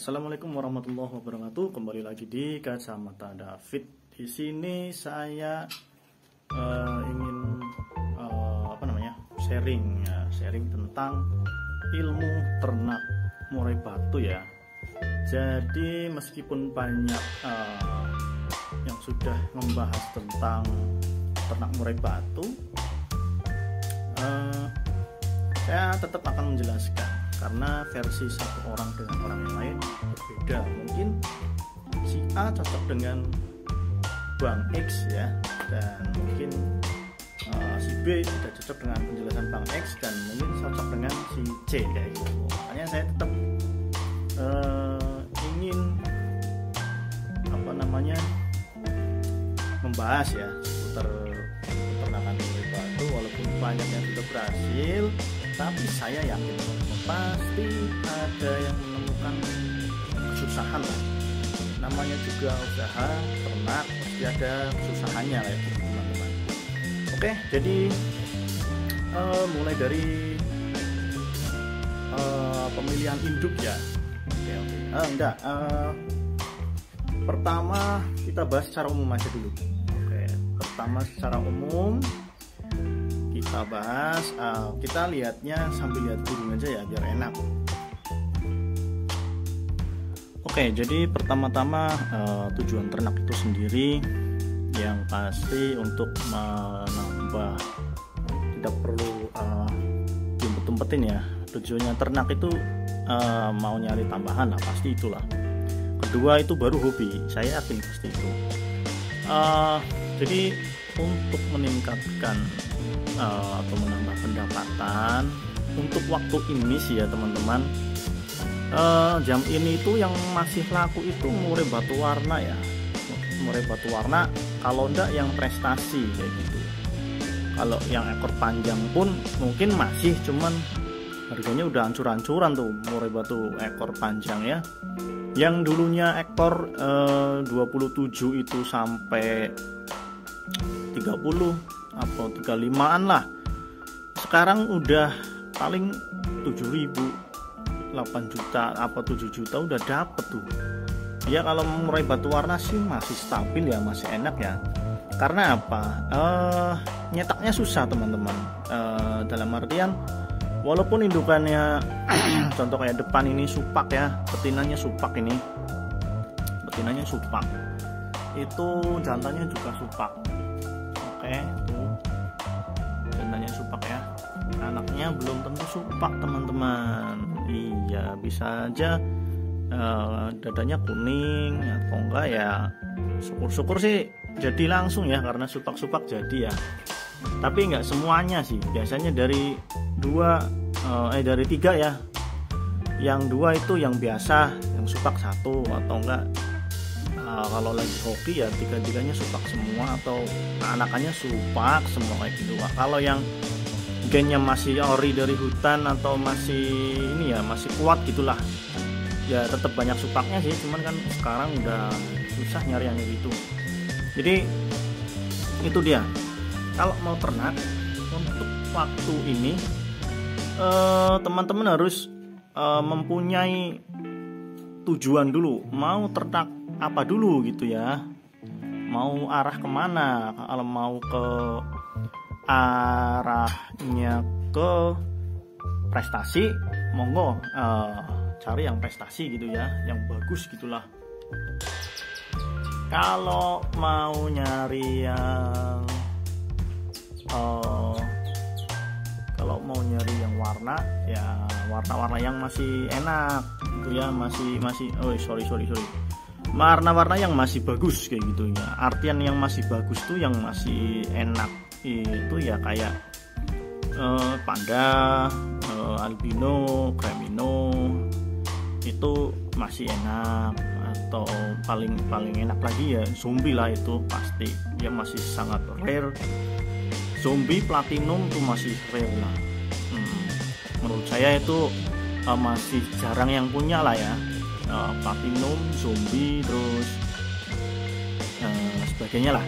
Assalamualaikum warahmatullahi wabarakatuh. Kembali lagi di Kacamata David. Di sini saya ingin sharing tentang ilmu ternak murai batu ya. Jadi meskipun banyak yang sudah membahas tentang ternak murai batu, saya tetap akan menjelaskan karena versi satu orang dengan orang yang lain berbeda. Mungkin si A cocok dengan Bang X ya, dan mungkin si B tidak cocok dengan penjelasan Bang X, dan mungkin cocok dengan si C kayak gitu. Makanya saya tetap ingin membahas ya seputar peternakan murai batu. Walaupun banyak yang sudah berhasil, tapi saya yakin pasti ada yang menemukan kesusahan lah. Namanya juga usaha ternak, pasti ada kesusahannya lah ya teman-teman. Oke, jadi mulai dari pemilihan induk ya. Pertama kita bahas secara umum aja dulu. Oke, pertama secara umum kita bahas, kita lihatnya sambil lihat burung aja ya biar enak. Oke, jadi pertama-tama tujuan ternak itu sendiri yang pasti untuk menambah, tidak perlu diumpet-umpetin ya. Tujuannya ternak itu mau nyari tambahan lah, pasti itulah. Kedua itu baru hobi, saya yakin pasti itu. Jadi untuk meningkatkan atau menambah pendapatan untuk waktu ini sih ya teman-teman, jam ini itu yang masih laku itu murai batu warna ya. Murai batu warna, kalau enggak yang prestasi kayak gitu. Kalau yang ekor panjang pun mungkin masih, cuman harganya udah hancur-hancuran tuh murai batu ekor panjang ya. Yang dulunya ekor 27 itu sampai 30 atau 35an lah, sekarang udah paling 7.000, 8 juta apa 7 juta udah dapet tuh ya. Kalau murai batu warna sih masih stabil ya, masih enak ya. Karena apa? Nyetaknya susah teman-teman, dalam artian walaupun indukannya contoh kayak depan ini supak ya, betinanya supak, ini betinanya supak, itu jantannya juga supak. Oke, tuh jantannya supak ya, anaknya belum tentu supak teman-teman. Iya, bisa aja dadanya kuning atau enggak ya, syukur-syukur sih jadi langsung ya, karena supak-supak jadi ya. Tapi enggak semuanya sih, biasanya dari dari 3 ya, yang 2 itu yang biasa, yang supak 1 atau enggak kalau lagi hoki ya 3-3-nya supak semua, atau anakannya supak semua kayak gitu. Kalau yang gennya masih ori dari hutan atau masih ini ya, masih kuat gitulah ya, tetap banyak supaknya sih, cuman kan sekarang udah susah nyari yang gitu. Jadi itu dia, kalau mau ternak untuk waktu ini teman-teman harus mempunyai tujuan dulu, mau ternak apa dulu gitu ya, mau arah kemana. Kalau mau ke arahnya ke prestasi, monggo cari yang prestasi gitu ya, yang bagus gitulah. Kalau mau nyari yang warna ya, warna-warna yang masih enak gitu ya, warna-warna yang masih bagus kayak gitu ya. Artian yang masih bagus tuh yang masih enak itu ya, kayak panda, albino, cremino itu masih enak. Atau paling enak lagi ya zombie lah, itu pasti dia masih sangat rare. Zombie platinum tuh masih rare lah. Menurut saya itu masih jarang yang punya lah ya, platinum, zombie, terus sebagainya lah.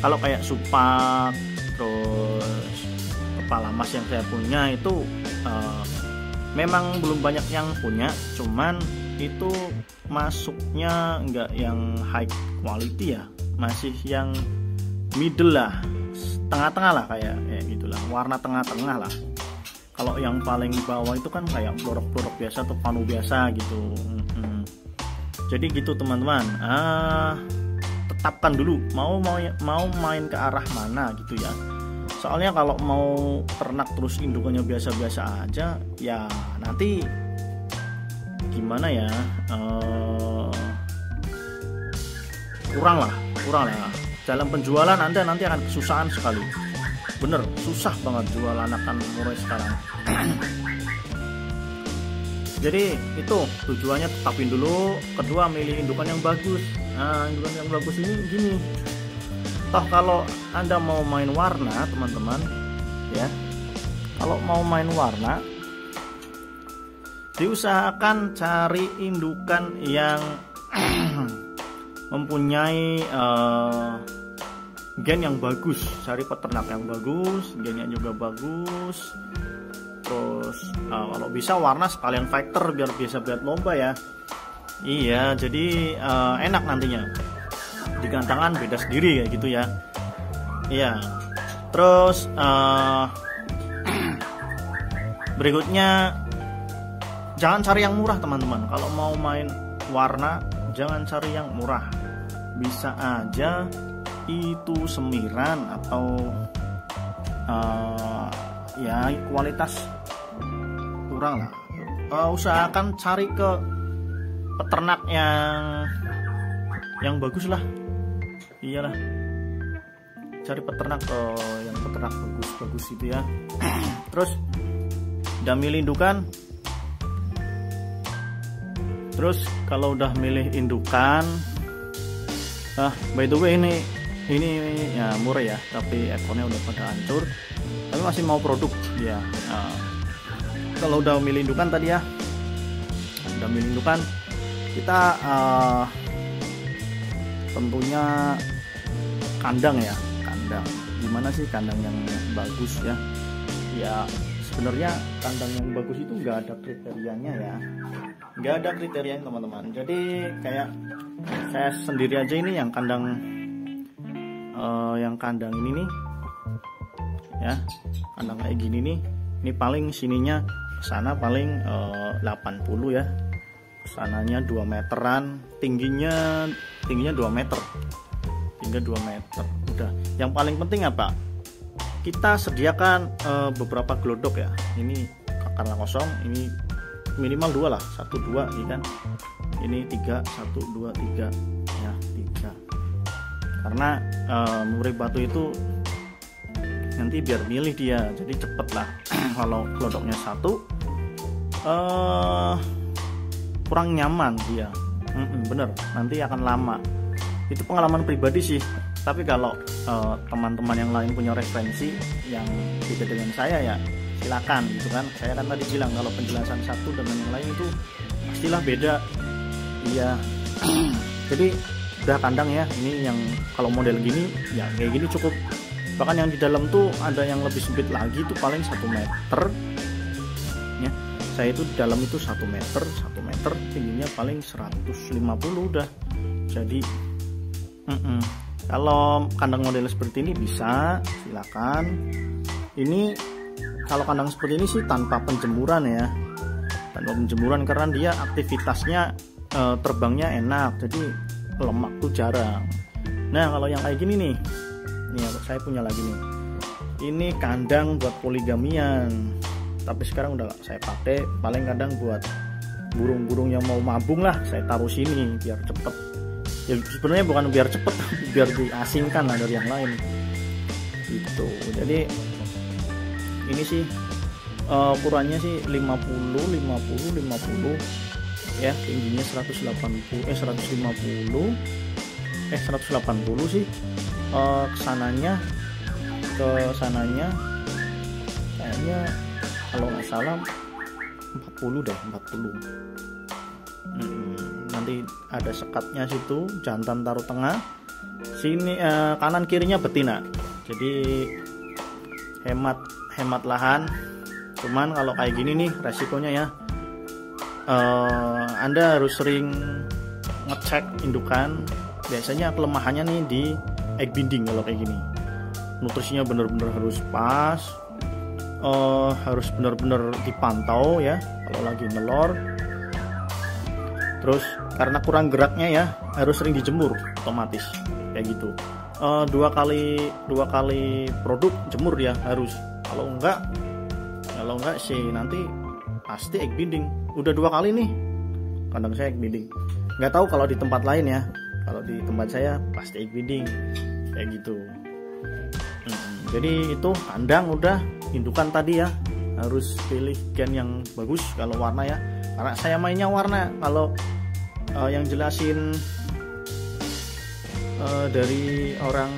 Kalau kayak supak, terus kepala mas yang saya punya itu memang belum banyak yang punya, cuman itu masuknya nggak yang high quality ya, masih yang middle lah, tengah-tengah lah, kayak gitulah, warna tengah-tengah lah. Kalau yang paling bawah itu kan kayak blorok-blorok biasa atau panu biasa gitu. Jadi gitu teman-teman, tetapkan dulu mau main ke arah mana gitu ya. Soalnya kalau mau ternak terus indukannya biasa-biasa aja, ya nanti gimana ya, kurang lah. Dalam penjualan Anda nanti akan kesusahan sekali. Bener, susah banget jual anakan murai sekarang. Jadi itu tujuannya, tetapin dulu. Kedua, milih indukan yang bagus. Nah, indukan yang bagus ini gini. Toh kalau Anda mau main warna teman-teman ya, kalau mau main warna diusahakan cari indukan yang mempunyai gen yang bagus, cari peternak yang bagus, gennya juga bagus. Terus kalau bisa warna sekalian fighter biar bisa buat lomba ya. Iya, jadi enak nantinya. Di gantangan beda sendiri kayak gitu ya. Iya. Terus berikutnya, jangan cari yang murah teman-teman. Kalau mau main warna jangan cari yang murah. Bisa aja itu semiran atau ya kualitas kurang lah. Usahakan cari ke peternak yang bagus lah. Iyalah, cari peternak yang peternak bagus gitu ya. Terus udah milih indukan. Terus kalau udah milih indukan, by the way ini ya murah ya, tapi ekornya udah pada hancur, tapi masih mau produk ya. Kalau udah milih indukan tadi ya, udah milih indukan, kita tentunya kandang ya. Kandang gimana sih kandang yang bagus ya? Ya sebenarnya kandang yang bagus itu nggak ada kriterianya ya, nggak ada kriterianya teman-teman. Jadi kayak saya sendiri aja ini yang kandang ini nih ya, kandang kayak gini nih, ini paling sininya sana paling 80 ya, sananya 2 meteran, tingginya 2 meter, hingga 2 meter. Udah, yang paling penting apa? Kita sediakan beberapa glodok ya. Ini karena kosong, ini minimal 2 lah, 1 2 ya kan. Ini 3 1 2 3 ya, 3. Karena murai batu itu nanti biar milih dia, jadi cepet lah. Kalau glodoknya 1 kurang nyaman dia. Bener, nanti akan lama. Itu pengalaman pribadi sih. Tapi kalau teman-teman yang lain punya referensi yang beda dengan saya ya silakan gitu kan. Saya kan tadi bilang kalau penjelasan satu dengan yang lain itu pastilah beda. Iya. Jadi udah kandang ya. Ini yang kalau model gini ya kayak gini cukup. Bahkan yang di dalam tuh ada yang lebih sempit lagi, itu paling 1 meter ya. Saya itu di dalam itu 1 meter, tingginya paling 150 udah. Jadi kalau kandang model seperti ini bisa, silakan. Ini kalau kandang seperti ini sih tanpa penjemuran ya, tanpa penjemuran karena dia aktivitasnya terbangnya enak, jadi lemak tuh jarang. Nah kalau yang kayak gini nih saya punya lagi nih, ini kandang buat poligamian, tapi sekarang udah saya pakai, paling kadang buat burung-burung yang mau mabung lah, saya taruh sini biar cepet. Ya sebenarnya bukan biar cepet, biar diasingkan lah dari yang lain gitu. Jadi ini sih ukurannya sih 50 ya, tingginya 180 sih. Kesananya kayaknya kalau nggak salah 40 deh, 40. Nanti ada sekatnya situ, jantan taruh tengah, sini kanan kirinya betina, jadi hemat lahan Cuman kalau kayak gini nih resikonya ya, Anda harus sering ngecek indukan. Biasanya kelemahannya nih di egg binding. Kalau kayak gini nutrisinya bener-bener harus pas, harus bener-bener dipantau ya kalau lagi nelor. Terus karena kurang geraknya ya, harus sering dijemur otomatis kayak gitu. Dua kali produk jemur ya harus. Kalau enggak sih nanti pasti egg binding. Udah 2 kali nih kandang saya egg binding. Nggak tahu kalau di tempat lain ya. Kalau di tempat saya pasti egg binding kayak gitu. Jadi itu kandang udah, indukan tadi ya harus pilih gen yang bagus kalau warna ya. Karena saya mainnya warna. Kalau yang jelasin dari orang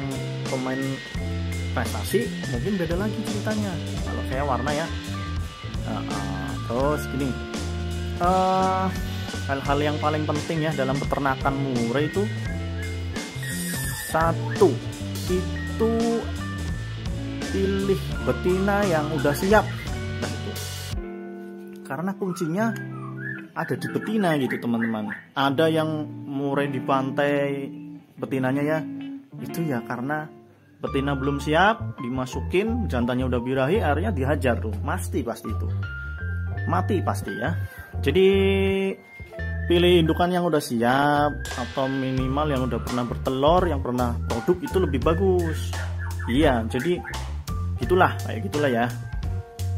pemain prestasi mungkin beda lagi ceritanya. Kalau saya warna ya. Terus gini, hal-hal yang paling penting ya dalam peternakan murai itu, satu itu pilih betina yang udah siap. Nah, itu karena kuncinya ada di betina gitu teman-teman. Ada yang murai di pantai betinanya ya, itu ya karena betina belum siap, dimasukin jantannya udah birahi, akhirnya dihajar tuh, pasti itu mati pasti ya. Jadi pilih indukan yang udah siap atau minimal yang udah pernah bertelur, yang pernah produk, itu lebih bagus. Iya, jadi gitulah, kayak gitulah ya.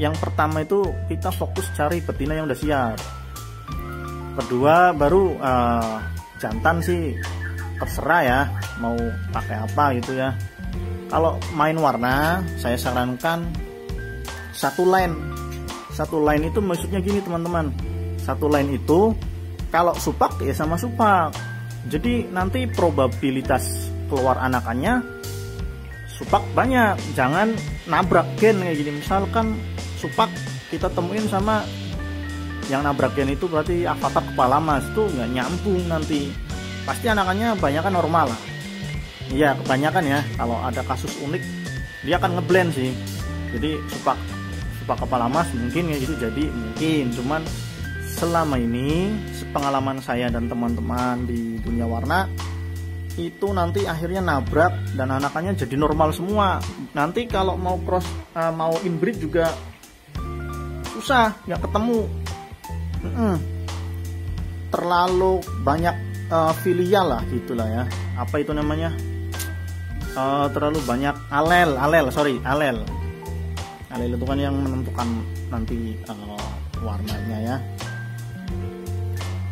Yang pertama itu kita fokus cari betina yang udah siap. Kedua baru jantan sih terserah ya mau pakai apa gitu ya. Kalau main warna saya sarankan satu line itu maksudnya gini teman-teman. Satu line itu kalau supak ya sama supak. Jadi nanti probabilitas keluar anakannya supak banyak. Jangan nabrak gen kayak gini. Misalkan supak kita temuin sama yang nabrak gen itu berarti avatar kepala mas, itu nggak nyambung nanti. Pasti anakannya kebanyakan normal lah. Iya kebanyakan ya. Kalau ada kasus unik dia akan ngeblend sih. Jadi supak kepala mas mungkin ya gitu, jadi mungkin. Cuman selama ini pengalaman saya dan teman-teman di dunia warna itu nanti akhirnya nabrak dan anakannya jadi normal semua. Nanti kalau mau cross mau inbreed juga susah, nggak ketemu. Terlalu banyak filial lah gitulah ya. Apa itu namanya? Terlalu banyak alel itu kan yang menentukan nanti warnanya ya.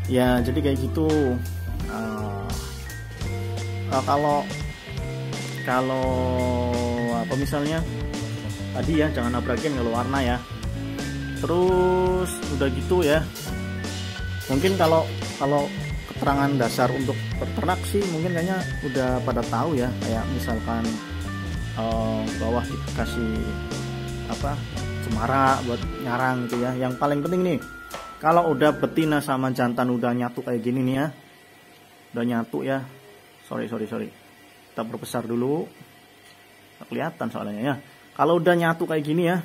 Ya jadi kayak gitu. Kalau apa misalnya tadi ya jangan nabrakin kalau warna ya. Terus udah gitu ya. Mungkin kalau keterangan dasar untuk peternak sih mungkin kayaknya udah pada tahu ya. Kayak misalkan bawah dikasih cemara buat nyarang gitu ya. Yang paling penting nih, kalau udah betina sama jantan udah nyatu kayak gini nih ya, udah nyatu ya. Sorry kita perbesar dulu, nggak kelihatan soalnya ya. Kalau udah nyatu kayak gini ya,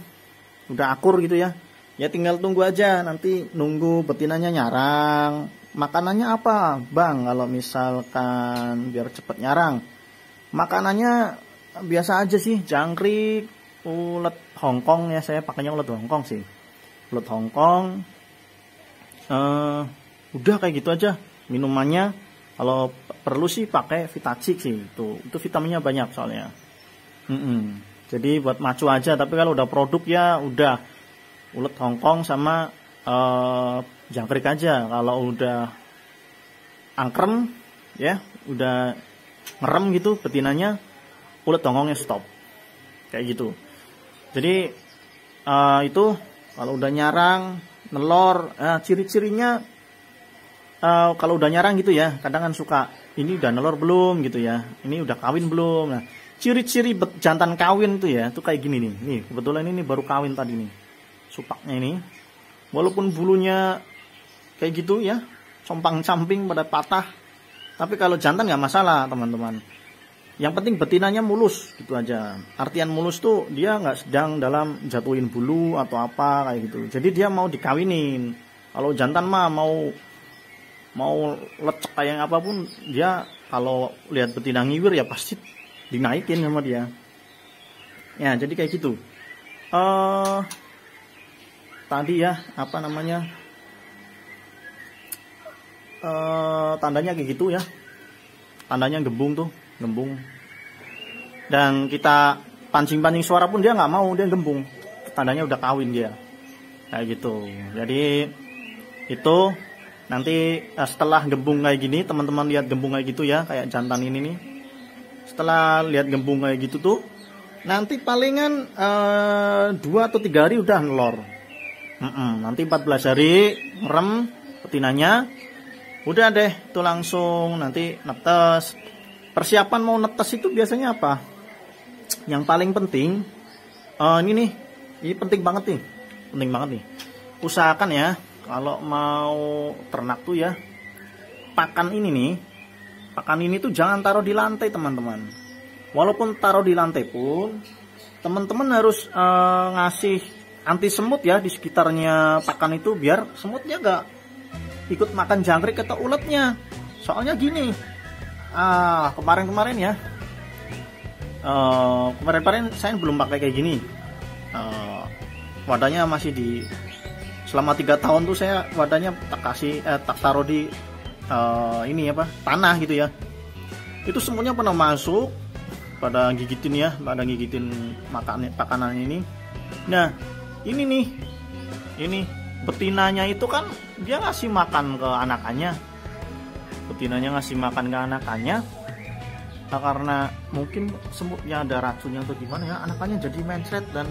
udah akur gitu ya, ya tinggal tunggu aja. Nanti nunggu betinanya nyarang. Makanannya apa bang kalau misalkan biar cepet nyarang? Makanannya biasa aja sih, jangkrik, ulet Hongkong ya, saya pakainya ulet Hongkong sih, ulet Hongkong. Udah kayak gitu aja. Minumannya kalau perlu sih pakai Vitacik sih, itu vitaminnya banyak soalnya. Jadi buat macu aja. Tapi kalau udah produk ya udah ulet Hongkong sama jangkrik aja. Kalau udah angkrem ya, udah ngerem gitu betinanya, ulet Hongkongnya stop kayak gitu. Jadi itu kalau udah nyarang nelor, ciri-cirinya kalau udah nyarang gitu ya, kadang kan suka ini udah nelor belum gitu ya, ini udah kawin belum. Nah ciri-ciri jantan kawin tuh ya, tuh kayak gini nih. Nih kebetulan ini baru kawin tadi nih supaknya ini, walaupun bulunya kayak gitu ya, compang-camping pada patah, tapi kalau jantan nggak masalah teman-teman. Yang penting betinanya mulus gitu aja. Artian mulus tuh dia nggak sedang dalam jatuhin bulu atau apa kayak gitu. Jadi dia mau dikawinin. Kalau jantan mah mau lecek kayak apapun, dia kalau lihat betina ngiwir ya pasti dinaikin sama dia. Ya jadi kayak gitu. Tadi ya apa namanya, tandanya kayak gitu ya. Tandanya gembung tuh, gembung. Dan kita pancing-pancing suara pun dia nggak mau, dia gembung. Tandanya udah kawin dia. Kayak gitu. Jadi itu nanti setelah gembung kayak gini, teman-teman lihat gembung kayak gitu ya, kayak jantan ini nih. Setelah lihat gembung kayak gitu tuh, nanti palingan 2 atau 3 hari udah nelor. Nanti 14 hari ngerem betinanya. Udah deh, itu langsung nanti netes. Persiapan mau netes itu biasanya apa? Yang paling penting, ini penting banget nih. Penting banget nih. Usahakan ya, kalau mau ternak tuh ya, pakan ini tuh jangan taruh di lantai teman-teman. Walaupun taruh di lantai pun, teman-teman harus ngasih anti semut ya di sekitarnya pakan itu, biar semutnya gak ikut makan jangkrik atau uletnya. Soalnya gini, kemarin-kemarin ya, kemarin saya belum pakai kayak gini. Wadahnya masih selama 3 tahun tuh saya wadahnya tak taruh di tanah gitu ya. Itu semutnya pernah masuk, pada gigitin makanan ini. Nah ini betinanya itu kan dia ngasih makan ke anakannya. Betinanya ngasih makan ke anakannya. Nah, karena mungkin semutnya ada racunnya atau gimana ya, anakannya jadi mencret dan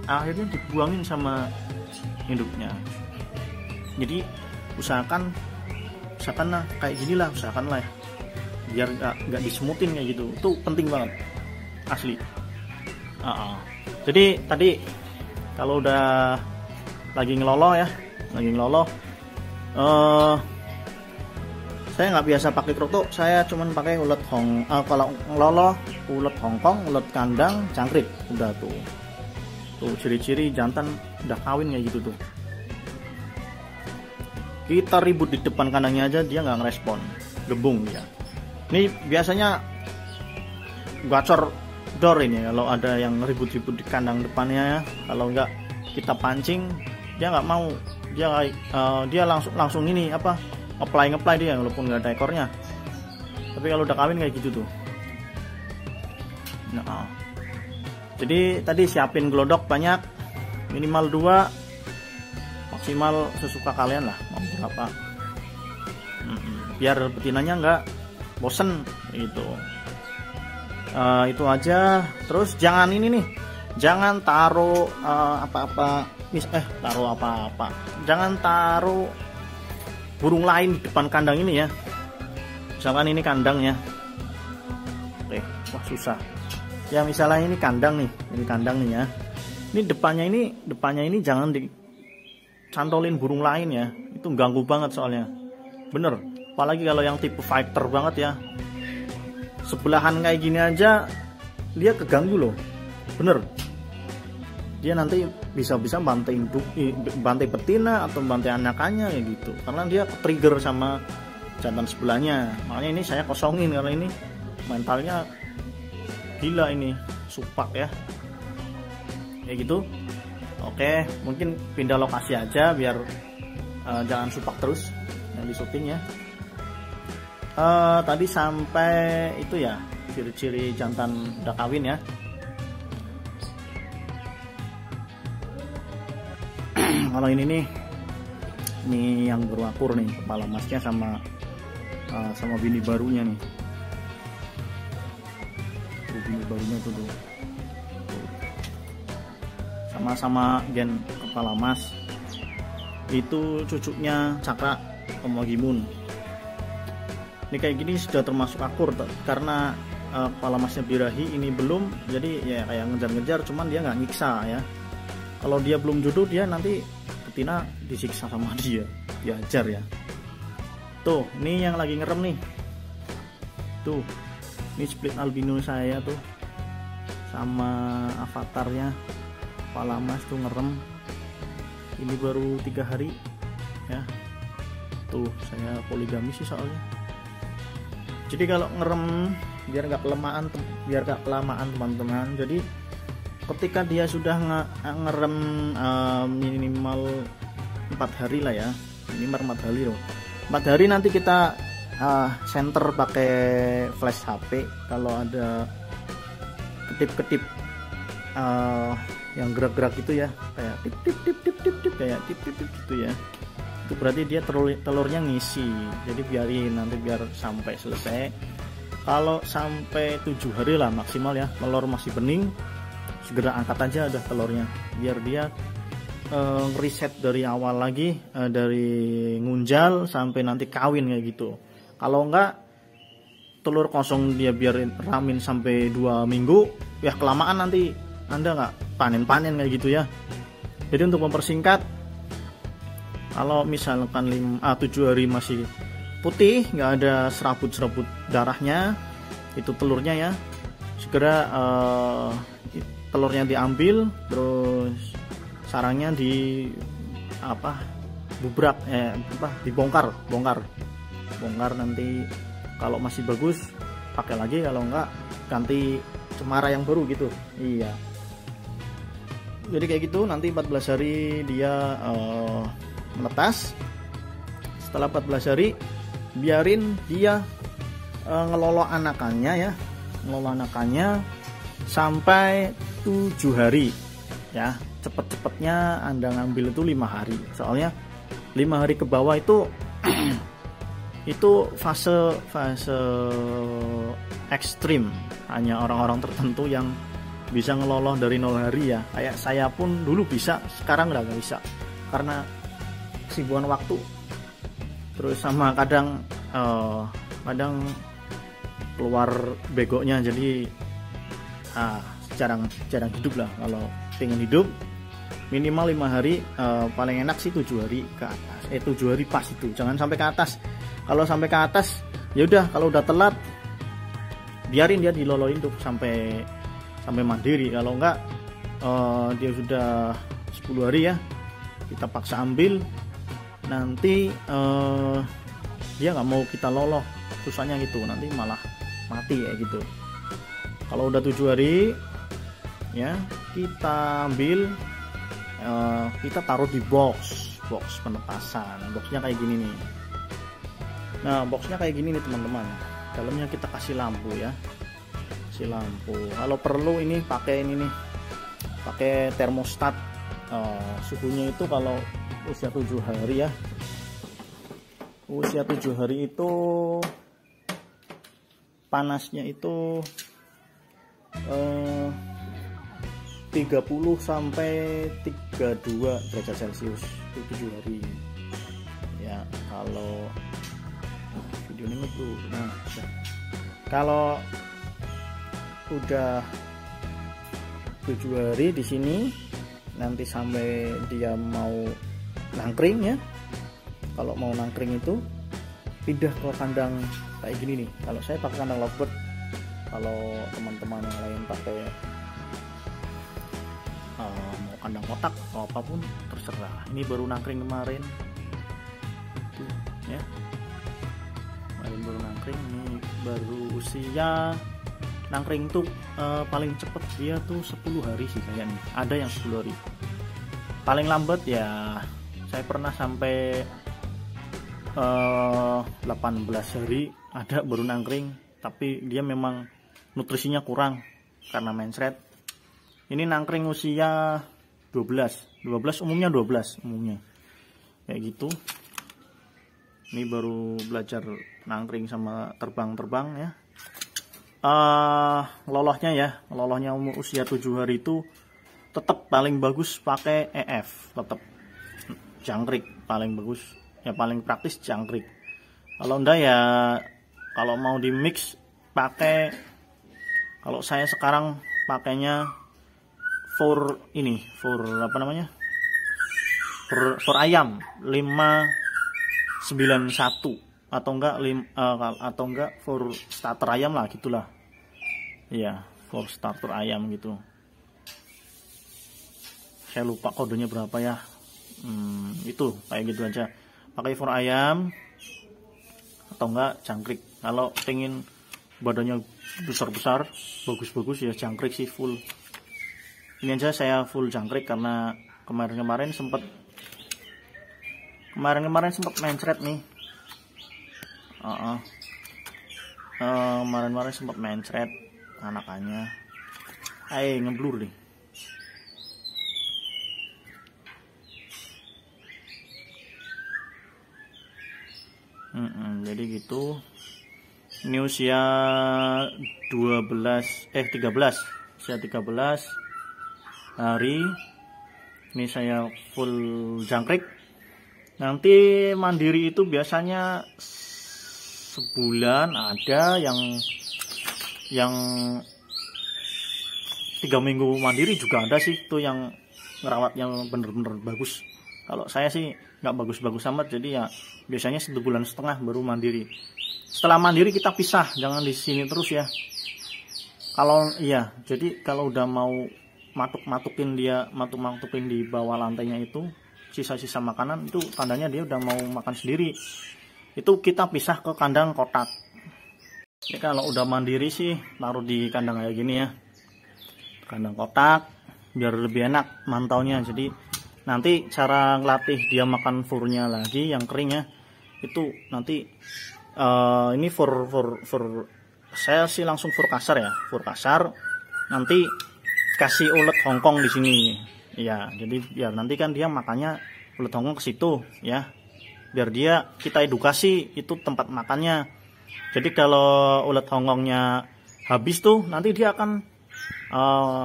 akhirnya dibuangin sama induknya. Jadi usahakan lah kayak gini lah, usahakan lah ya, biar nggak disemutin kayak gitu. Itu penting banget, asli. Jadi tadi kalau udah lagi ngeloloh ya, saya nggak biasa pakai kroto, saya cuman pakai ulet kalau ngeloloh ulet Hongkong, ulet kandang, jangkrik. Udah tuh ciri-ciri jantan udah kawin kayak gitu tuh. Kita ribut di depan kandangnya aja dia nggak ngerespon, gebung ya. Ini biasanya gacor dor ini kalau ada yang ribut-ribut di kandang depannya ya. Kalau nggak kita pancing dia nggak mau, dia langsung ini ngeplay dia walaupun nggak ada ekornya. Tapi kalau udah kawin kayak gitu tuh. Nah, jadi tadi siapin glodok banyak, minimal 2, maksimal sesuka kalian lah mau berapa. Biar betinanya nggak bosen gitu. Itu aja. Terus jangan jangan taruh jangan taruh burung lain di depan kandang ini ya. Misalkan ini kandangnya, wah susah ya. Misalnya ini kandang nih ya. Ini depannya ini jangan dicantolin burung lain ya. Itu ganggu banget soalnya, bener. Apalagi kalau yang tipe fighter banget ya, sebelahan kayak gini aja dia keganggu loh, bener. Dia nanti bisa bantai betina atau bantai anakannya kayak gitu, karena dia trigger sama jantan sebelahnya. Makanya ini saya kosongin karena ini mentalnya gila, ini supak ya kayak gitu. Oke, mungkin pindah lokasi aja biar jangan supak terus yang di syuting ya. Tadi sampai itu ya, ciri-ciri jantan udah kawin ya. Kalau ini yang berukur nih, kepala emasnya sama bini barunya nih. Bini barunya tuh sama gen kepala emas. Itu cucunya Cakra Komogimun. Ini kayak gini sudah termasuk akur karena kepala emasnya birahi, ini belum. Jadi ya kayak ngejar-ngejar, cuman dia nggak nyiksa ya. Kalau dia belum jodoh, dia nanti betina disiksa sama dia, diajar ya. Tuh, ini yang lagi ngerem nih. Tuh, Ini split albino saya tuh sama avatarnya kepala emas tuh ngerem. Ini baru 3 hari ya. Tuh saya poligami sih soalnya. Jadi kalau ngerem biar nggak kelamaan teman-teman. Jadi ketika dia sudah ngerem minimal 4 hari lah ya, minimal 4 hari loh. 4 hari nanti kita center pakai flash HP. Kalau ada ketip-ketip yang gerak-gerak itu ya, kayak tip tip tip tip tip tip, kayak tip tip tip gitu ya, itu berarti dia telurnya ngisi. Jadi biarin nanti biar sampai selesai. Kalau sampai 7 hari lah maksimal ya, telur masih bening, segera angkat aja ada telurnya, biar dia reset dari awal lagi, dari ngunjal sampai nanti kawin kayak gitu. Kalau enggak telur kosong dia biarin ramin sampai 2 minggu ya, kelamaan nanti Anda nggak panen-panen kayak gitu ya. Jadi untuk mempersingkat, kalau misalkan 7 hari masih putih, nggak ada serabut-serabut darahnya, itu telurnya ya, segera telurnya diambil, terus sarangnya dibongkar nanti. Kalau masih bagus pakai lagi, kalau enggak ganti cemara yang baru gitu. Iya, jadi kayak gitu. Nanti 14 hari dia menetas. Setelah 14 hari biarin dia ngelolo anakannya sampai 7 hari ya. Cepet-cepetnya Anda ngambil itu 5 hari, soalnya 5 hari ke bawah itu itu fase ekstrim, hanya orang-orang tertentu yang bisa ngeloloh dari 0 hari ya. Kayak saya pun dulu bisa, sekarang udah nggak bisa karena kesibukan waktu, terus sama kadang keluar begonya, jadi jarang hidup lah. Kalau pengen hidup minimal 5 hari, paling enak sih 7 hari ke atas. 7 hari pas itu, jangan sampai ke atas. Kalau sampai ke atas ya udah, kalau udah telat biarin dia diloloin tuh sampai mandiri. Kalau enggak dia sudah 10 hari ya, kita paksa ambil, nanti dia nggak mau kita loloh, susahnya gitu, nanti malah mati ya gitu. Kalau udah 7 hari ya, kita ambil, kita taruh di box penetasan. Boxnya kayak gini nih. Nah, boxnya kayak gini nih teman-teman. Dalamnya kita kasih lampu ya, kasih lampu. Kalau perlu ini pakai ini nih, pakai termostat. Suhunya itu kalau usia 7 hari ya, usia 7 hari itu panasnya itu 30 sampai 32 derajat Celcius itu 7 hari ya. Kalau video ini tuh, nah kalau udah 7 hari di sini, nanti sampai dia mau nangkring ya. Kalau mau nangkring itu pindah ke kandang kayak gini nih. Kalau saya pakai kandang lovebird, kalau teman-teman yang lain pakai mau kandang kotak atau apapun terserah. Ini baru nangkring kemarin tuh, ya, kemarin baru nangkring. Ini baru usia nangkring tuh paling cepet dia tuh 10 hari sih kayaknya. Ada yang 10 hari, paling lambat ya saya pernah sampai 18 hari ada baru nangkring, tapi dia memang nutrisinya kurang karena mensret. Ini nangkring usia 12 umumnya, 12 umumnya kayak gitu. Ini baru belajar nangkring sama terbang-terbang ya. Lolohnya ya, lolohnya umur usia 7 hari itu tetap paling bagus pakai EF, tetap jangkrik paling bagus ya, paling praktis jangkrik. Kalau enggak ya, kalau mau di mix pakai, kalau saya sekarang pakainya for ayam 591 atau enggak for starter ayam lah gitulah. Iya, for starter ayam gitu. Saya lupa kodenya berapa ya. Itu kayak gitu aja. Pakai for ayam atau enggak jangkrik. Kalau pengen badannya besar-besar, bagus-bagus ya jangkrik sih full. Ini aja saya full jangkrik karena kemarin-kemarin sempat mencret nih. Kemarin-kemarin sempat mencret anakannya. Ngeblur deh. Jadi gitu. Ini usia 13 hari. Ini saya full jangkrik. Nanti mandiri itu biasanya sebulan, ada yang 3 minggu mandiri juga ada sih, itu yang ngerawatnya bener-bener bagus. Kalau saya sih nggak bagus-bagus amat, jadi ya biasanya 1,5 bulan baru mandiri. Setelah mandiri kita pisah, jangan di sini terus ya. Jadi kalau udah mau matuk-matukin di bawah lantainya itu, sisa-sisa makanan itu tandanya dia udah mau makan sendiri. Itu kita pisah ke kandang kotak. Ya kalau udah mandiri sih taruh di kandang kayak gini ya. Kandang kotak biar lebih enak mantaunya. Jadi nanti cara ngelatih dia makan furnya lagi yang keringnya itu nanti ini fur saya sih langsung fur kasar ya. Fur kasar nanti kasih ulet Hongkong di sini. Ya, jadi biar nanti kan dia makannya ulet Hongkong ke situ ya. Biar kita edukasi itu tempat makannya. Jadi kalau ulet Hongkongnya habis tuh nanti dia akan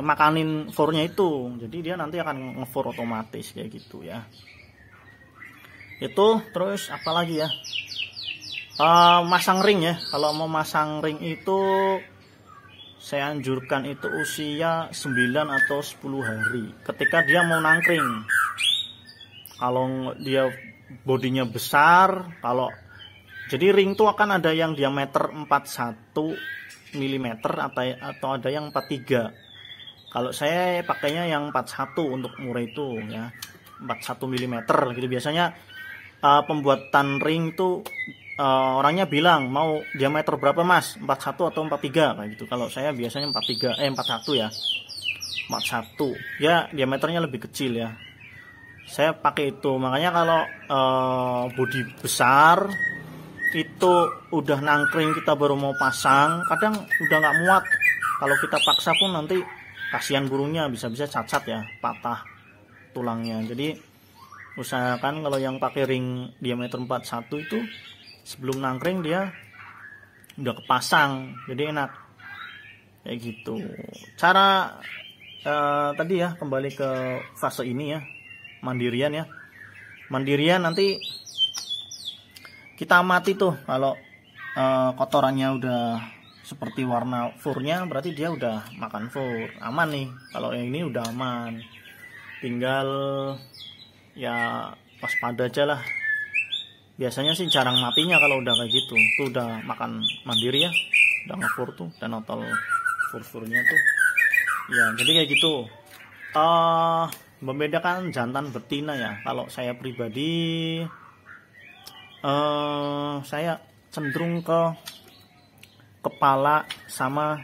makanin furnya itu. Jadi dia nanti akan ngefur otomatis kayak gitu ya. Itu terus apalagi ya? Masang ring ya. Kalau mau masang ring itu saya anjurkan itu usia 9 atau 10 hari. Ketika dia mau nangkring. Kalau dia bodinya besar, jadi ring itu akan ada yang diameter 41 mm atau ada yang 43. Kalau saya pakainya yang 41 untuk murah itu ya. 41 mm gitu biasanya. Pembuatan ring itu orangnya bilang mau diameter berapa mas, 41 atau 43 kayak gitu. Kalau saya biasanya 41 ya, 41 ya, diameternya lebih kecil ya, saya pakai itu. Makanya kalau bodi besar itu udah nangkring kita baru mau pasang, kadang udah nggak muat. Kalau kita paksa pun nanti kasihan burungnya, bisa-bisa cacat ya, patah tulangnya. Jadi usahakan kalau yang pakai ring diameter 41 itu sebelum nangkring dia udah kepasang, jadi enak kayak gitu. Cara tadi ya, kembali ke fase ini ya, mandirian ya. Mandirian nanti kita amati tuh, kalau kotorannya udah seperti warna furnya berarti dia udah makan fur, aman nih. Kalau yang ini udah aman, tinggal ya waspada aja lah. Biasanya sih jarang matinya kalau udah kayak gitu. Tuh udah makan mandiri ya, udah ngefur tuh dan notol fur-furnya tuh. Ya jadi kayak gitu. Membedakan jantan betina ya. Kalau saya pribadi saya cenderung ke kepala sama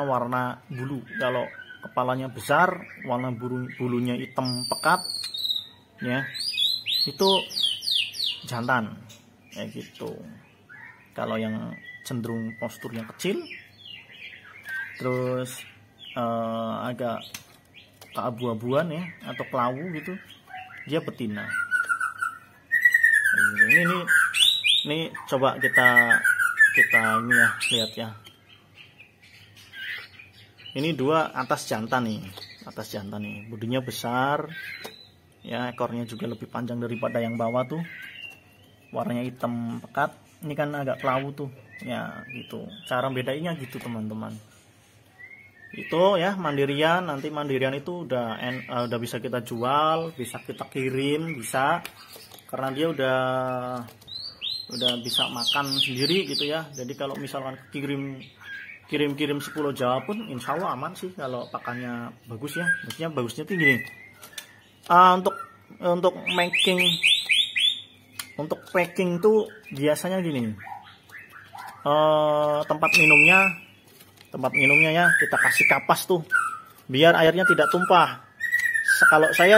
warna bulu. Kalau kepalanya besar, warna bulunya hitam pekat ya, itu jantan kayak gitu. Kalau yang cenderung posturnya kecil terus agak keabu-abuan ya atau kelawu gitu, dia betina. Ini coba kita ini ya, lihat ya. Ini dua atas jantan nih, bodinya besar ya, ekornya juga lebih panjang daripada yang bawah tuh, warnanya hitam pekat. Ini kan agak kelawu tuh ya gitu. Cara bedainya gitu teman-teman. Itu ya mandirian. Nanti mandirian itu udah bisa kita jual, bisa kita kirim, bisa, karena dia udah bisa makan sendiri gitu ya. Jadi kalau misalkan kirim kirim-kirim 10 Jawa pun insya Allah aman sih kalau pakannya bagus ya. Maksudnya bagusnya tuh gini, untuk packing tuh biasanya gini, tempat minumnya ya kita kasih kapas tuh biar airnya tidak tumpah. Kalau saya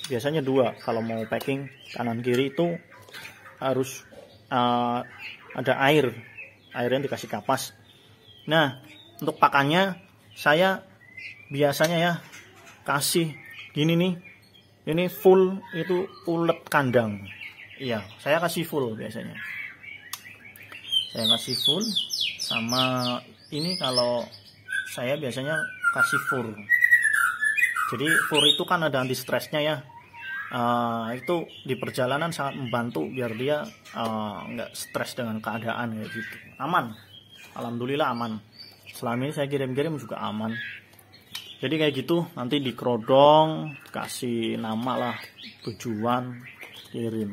biasanya dua kalau mau packing, kanan kiri itu harus ada airnya dikasih kapas. Nah, untuk pakannya saya biasanya ya kasih gini nih, ini full, itu ulet kandang. Iya, saya kasih full biasanya. Saya kasih full, sama ini kalau saya biasanya kasih fur. Jadi fur itu kan ada anti stresnya ya. Itu di perjalanan sangat membantu biar dia nggak stres dengan keadaan kayak gitu. Aman. Alhamdulillah aman. Selama ini saya kirim-kirim juga aman. Jadi kayak gitu, nanti dikerodong, kasih nama lah, tujuan, kirim.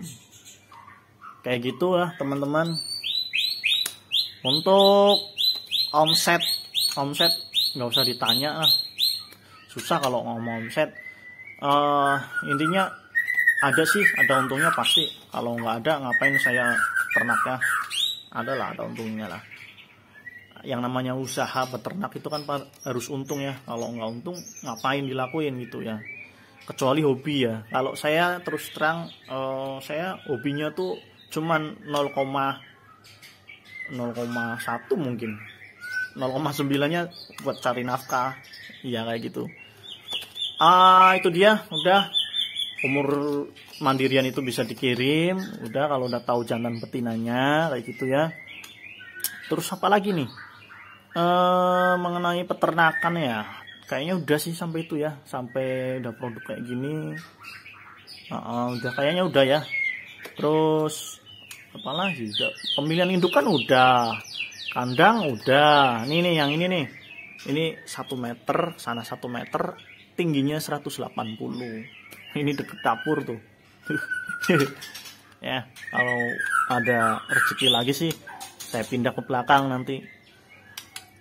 Kayak gitu lah teman-teman. Untuk omset nggak usah ditanya lah. Susah kalau ngomong omset. Intinya ada sih, ada untungnya pasti. Kalau nggak ada, ngapain saya ternak ya? Ada untungnya lah. Yang namanya usaha peternak itu kan harus untung ya. Kalau nggak untung ngapain dilakuin gitu ya, kecuali hobi ya. Kalau saya terus terang, saya hobinya tuh cuman 0,1 mungkin, 0,9-nya buat cari nafkah. Iya kayak gitu. Itu dia, udah umur mandirian itu bisa dikirim. Udah kalau udah tahu jantan betinanya kayak gitu ya. Terus apa lagi nih? Mengenai peternakan ya, kayaknya udah sih sampai itu ya, sampai udah produk kayak gini. Udah kayaknya udah ya. Terus apa lagi? Pemilihan indukan udah, kandang udah. Nih yang ini nih. Ini 1 meter, sana 1 meter, tingginya 180. Ini deket dapur tuh. Ya, kalau ada rezeki lagi sih saya pindah ke belakang nanti.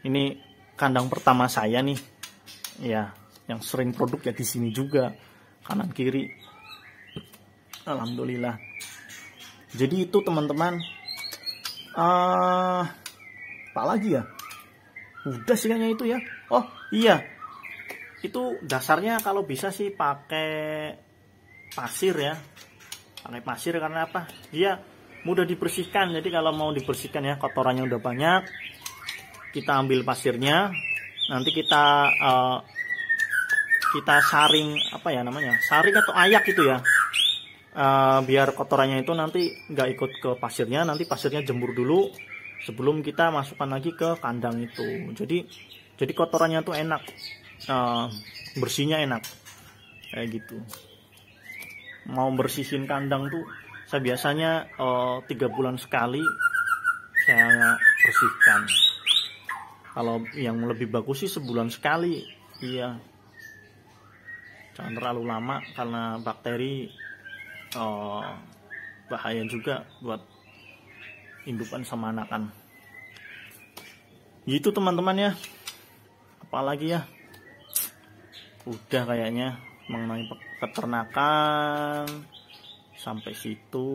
Ini kandang pertama saya nih, ya, yang sering produk ya di sini juga, kanan kiri. Alhamdulillah. Jadi itu teman-teman. Apa lagi ya? Udah sih kayaknya itu ya. Oh iya, itu dasarnya kalau bisa sih pakai pasir ya. Pakai pasir karena apa? Dia mudah dibersihkan. Jadi kalau mau dibersihkan ya, kotorannya udah banyak, kita ambil pasirnya, nanti kita saring, apa ya namanya, saring atau ayak gitu ya, biar kotorannya itu nanti nggak ikut ke pasirnya. Nanti pasirnya jemur dulu sebelum kita masukkan lagi ke kandang itu. Jadi kotorannya tuh enak, bersihnya enak kayak gitu. Mau bersihin kandang tuh saya biasanya 3 bulan sekali saya bersihkan. Kalau yang lebih bagus sih sebulan sekali. Iya, jangan terlalu lama karena bakteri bahaya juga buat indukan sama anakan. Gitu teman-teman ya. Apalagi ya, udah kayaknya mengenai peternakan sampai situ.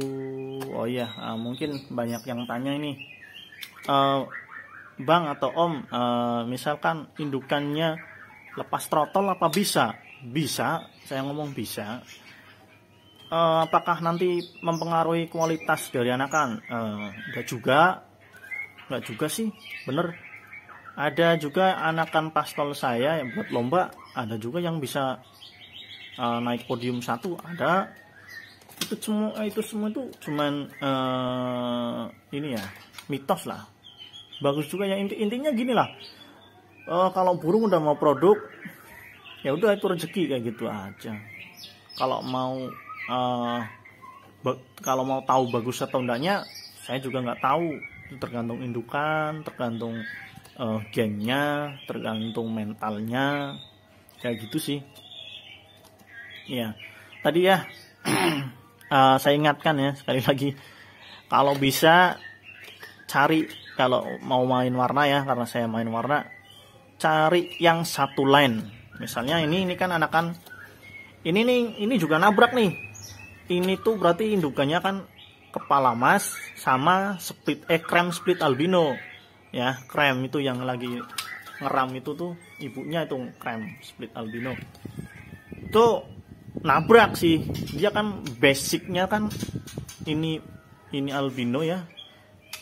Oh iya, mungkin banyak yang tanya ini, Bang atau Om, misalkan indukannya lepas trotol apa bisa? Bisa, saya ngomong bisa. Apakah nanti mempengaruhi kualitas dari anakan? Enggak juga sih, bener. Ada juga anakan pastol saya yang buat lomba, ada juga yang bisa naik podium 1, ada. Itu semua itu cuman ini ya, mitos lah. Bagus juga ya, intinya gini lah, kalau burung udah mau produk ya udah, itu rezeki kayak gitu aja. Kalau mau tahu bagus atau enggaknya saya juga nggak tahu, itu tergantung indukan, tergantung gennya, tergantung mentalnya kayak gitu sih ya. Tadi ya saya ingatkan ya sekali lagi, kalau bisa cari kalau mau main warna ya, karena saya main warna, cari yang satu line. Misalnya ini kan anakan ini juga nabrak nih. Ini tuh berarti indukannya kan kepala mas sama krem split albino ya. Krem itu yang lagi ngeram itu tuh ibunya, itu krem split albino. Itu nabrak sih, dia kan basicnya kan ini albino ya,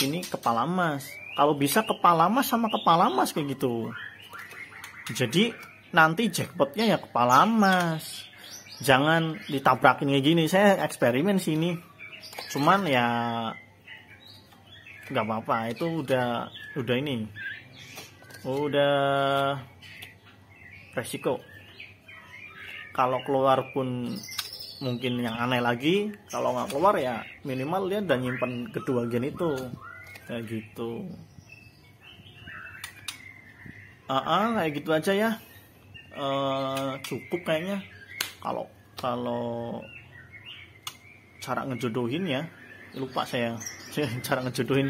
ini kepala mas. Kalau bisa kepala mas sama kepala mas kayak gitu, jadi nanti jackpotnya ya kepala mas, jangan ditabrakin kayak gini. Saya eksperimen sini, cuman ya nggak apa-apa, itu udah resiko. Kalau keluar pun mungkin yang aneh lagi, kalau nggak keluar ya minimal dia udah nyimpen kedua gen itu kayak gitu. Kayak gitu aja ya. Cukup kayaknya kalau cara ngejodohin ya, lupa saya cara ngejodohin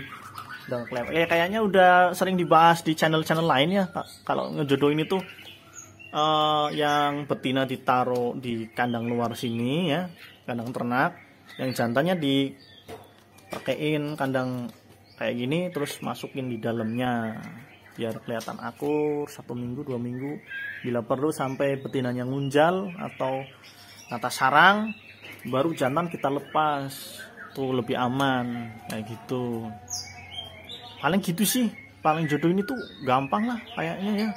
udah kayaknya udah sering dibahas di channel lain ya. Kalau ngejodohin itu yang betina ditaruh di kandang luar sini ya, kandang ternak, yang jantannya dipakein kandang kayak gini, terus masukin di dalamnya biar kelihatan akur 1 minggu 2 minggu, bila perlu sampai betinanya ngunjal atau atas sarang, baru jantan kita lepas, tuh lebih aman kayak gitu. Paling gitu sih, paling jodoh ini tuh gampang lah kayaknya ya.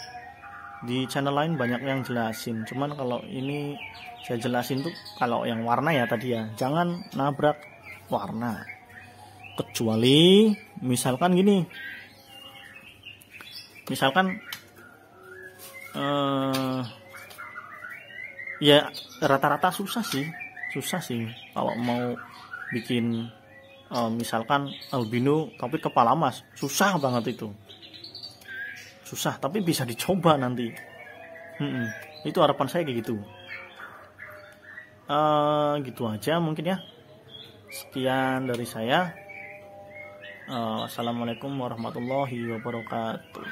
Di channel lain banyak yang jelasin, cuman kalau ini saya jelasin tuh kalau yang warna ya tadi ya, jangan nabrak warna. Kecuali misalkan gini, misalkan ya rata-rata susah sih kalau mau bikin misalkan albino tapi kepala mas, susah banget itu. Susah, tapi bisa dicoba nanti. Itu harapan saya kayak gitu. Gitu aja mungkin ya. Sekian dari saya. Assalamualaikum warahmatullahi wabarakatuh.